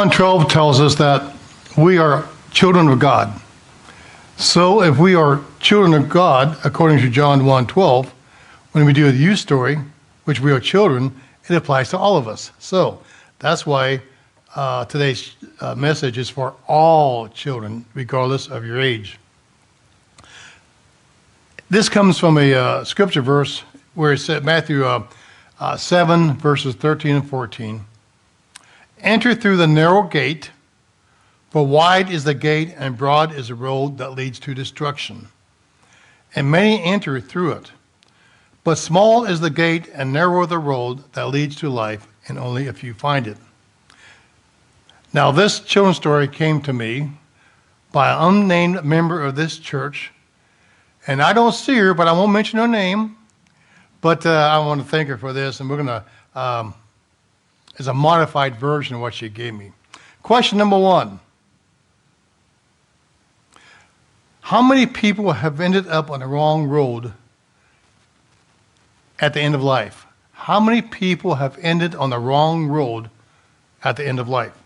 John 12 tells us that we are children of God. So if we are children of God, according to John 1:12, when we do a youth story, which we are children, it applies to all of us. So that's why today's message is for all children, regardless of your age. This comes from a scripture verse where it said, Matthew 7, verses 13 and 14. Enter through the narrow gate, for wide is the gate and broad is the road that leads to destruction, and many enter through it. But small is the gate and narrow the road that leads to life, and only a few find it. Now this children's story came to me by an unnamed member of this church, and I don't see her, but I won't mention her name, but I want to thank her for this, and we're going to, it's a modified version of what she gave me. Question number 1. How many people have ended up on the wrong road at the end of life? How many people have ended on the wrong road at the end of life?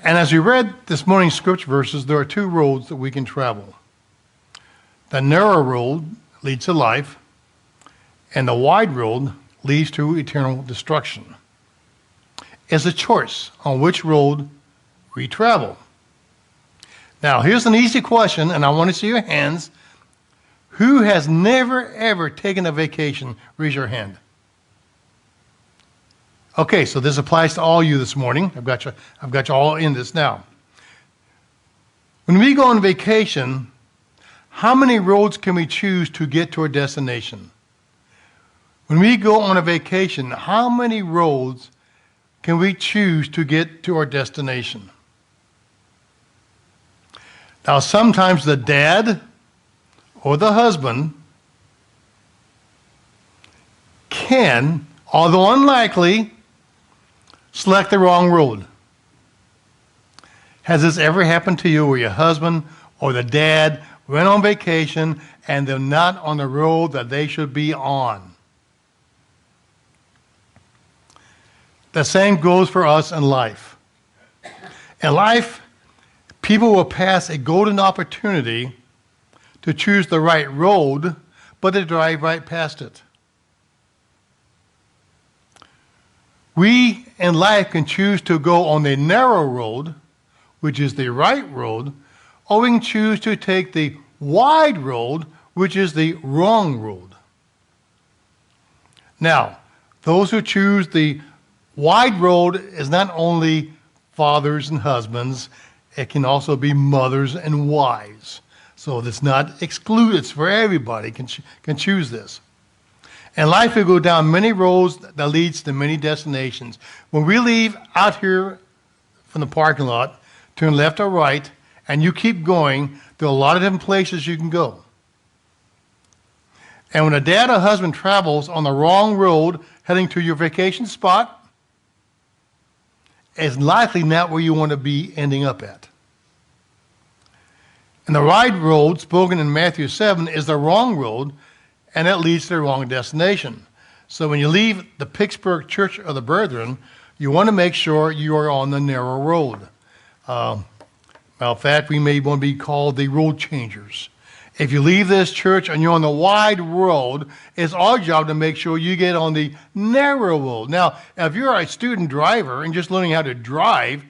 And as we read this morning's scripture verses, there are 2 roads that we can travel. The narrow road leads to life, and the wide road leads to eternal destruction. It's a choice on which road we travel. Now, here's an easy question, and I want to see your hands. Who has never, ever taken a vacation? Raise your hand. Okay, so this applies to all you this morning. I've got you all in this now. When we go on vacation, how many roads can we choose to get to our destination? When we go on a vacation, how many roads can we choose to get to our destination? Now, sometimes the dad or the husband can, although unlikely, select the wrong road. Has this ever happened to you where your husband or the dad went on vacation and they're not on the road that they should be on? The same goes for us in life. In life, people will pass a golden opportunity to choose the right road, but they drive right past it. We in life can choose to go on the narrow road, which is the right road, or we can choose to take the wide road, which is the wrong road. Now, those who choose the wide road is not only fathers and husbands, it can also be mothers and wives. So it's not excluded, it's for everybody can choose this. In life, we go down many roads that leads to many destinations. When we leave out here from the parking lot, turn left or right, and you keep going, there are a lot of different places you can go. And when a dad or husband travels on the wrong road heading to your vacation spot, it's likely not where you want to be ending up at. And the right road, spoken in Matthew 7, is the wrong road, and it leads to the wrong destination. So when you leave the Pitsburg Church of the Brethren, you want to make sure you are on the narrow road. Matter of fact, we may want to be called the road changers. If you leave this church and you're on the wide road, it's our job to make sure you get on the narrow road. Now, if you're a student driver and just learning how to drive,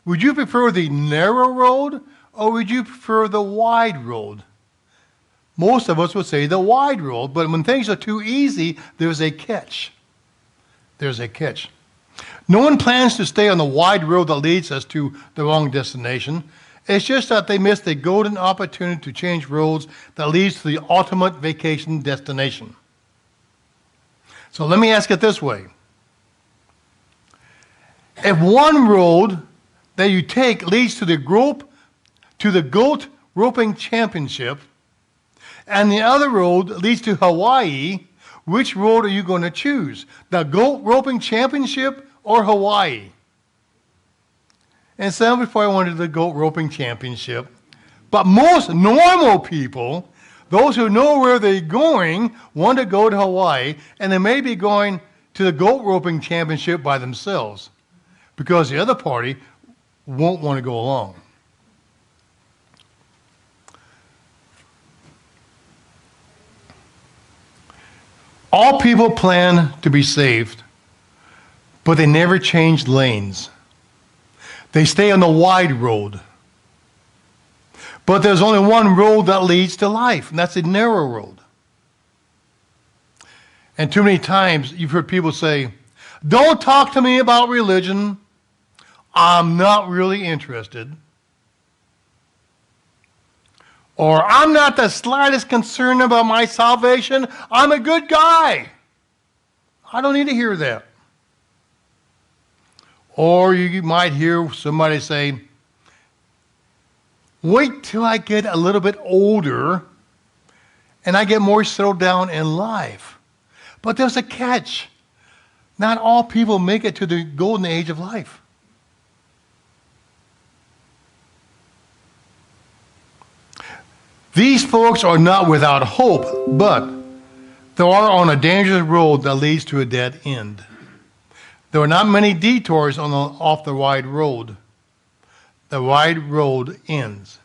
would you prefer the narrow road or would you prefer the wide road? Most of us would say the wide road, but when things are too easy, there's a catch. There's a catch. No one plans to stay on the wide road that leads us to the wrong destination. It's just that they missed a golden opportunity to change roads that leads to the ultimate vacation destination. So let me ask it this way. If one road that you take leads to the goat roping championship, and the other road leads to Hawaii, which road are you going to choose? The goat roping championship or Hawaii? And some before I wanted the goat roping championship. But most normal people, those who know where they're going, want to go to Hawaii, and they may be going to the goat roping championship by themselves. because the other party won't want to go along. All people plan to be saved, but they never change lanes. They stay on the wide road. But there's only one road that leads to life, and that's the narrow road. And too many times you've heard people say, "Don't talk to me about religion. I'm not really interested." Or, "I'm not the slightest concerned about my salvation. I'm a good guy." I don't need to hear that. Or you might hear somebody say, "Wait till I get a little bit older and I get more settled down in life." But there's a catch. Not all people make it to the golden age of life. These folks are not without hope, but they are on a dangerous road that leads to a dead end. There are not many detours off the wide road. The wide road ends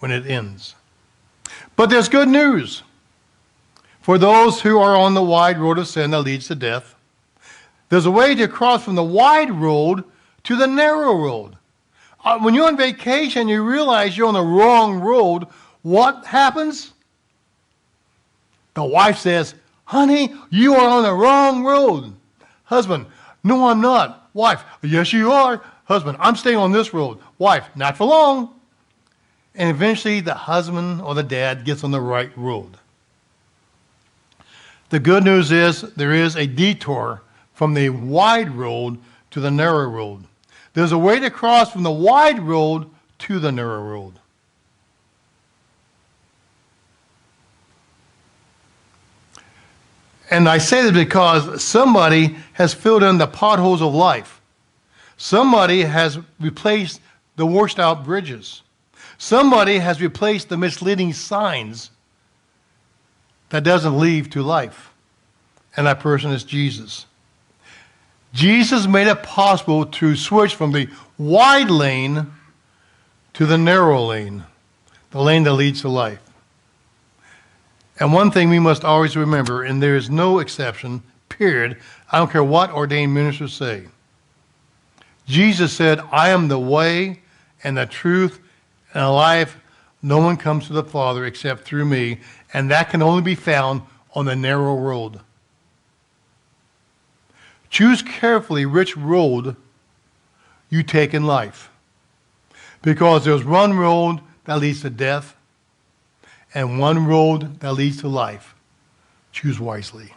when it ends. But there's good news for those who are on the wide road of sin that leads to death. There's a way to cross from the wide road to the narrow road. When you're on vacation, you realize you're on the wrong road. What happens? The wife says, "Honey, you are on the wrong road." Husband, "No, I'm not." Wife, "Yes, you are." Husband, "I'm staying on this road." Wife, "Not for long." And eventually the husband or the dad gets on the right road. The good news is there is a detour from the wide road to the narrow road. There's a way to cross from the wide road to the narrow road. And I say this because somebody has filled in the potholes of life. Somebody has replaced the washed out bridges. Somebody has replaced the misleading signs that doesn't lead to life. And that person is Jesus. Jesus made it possible to switch from the wide lane to the narrow lane, the lane that leads to life. And one thing we must always remember, and there is no exception, period, I don't care what ordained ministers say. Jesus said, "I am the way and the truth and the life. No one comes to the Father except through me." And that can only be found on the narrow road. Choose carefully which road you take in life. Because there's one road that leads to death and one road that leads to life. Choose wisely.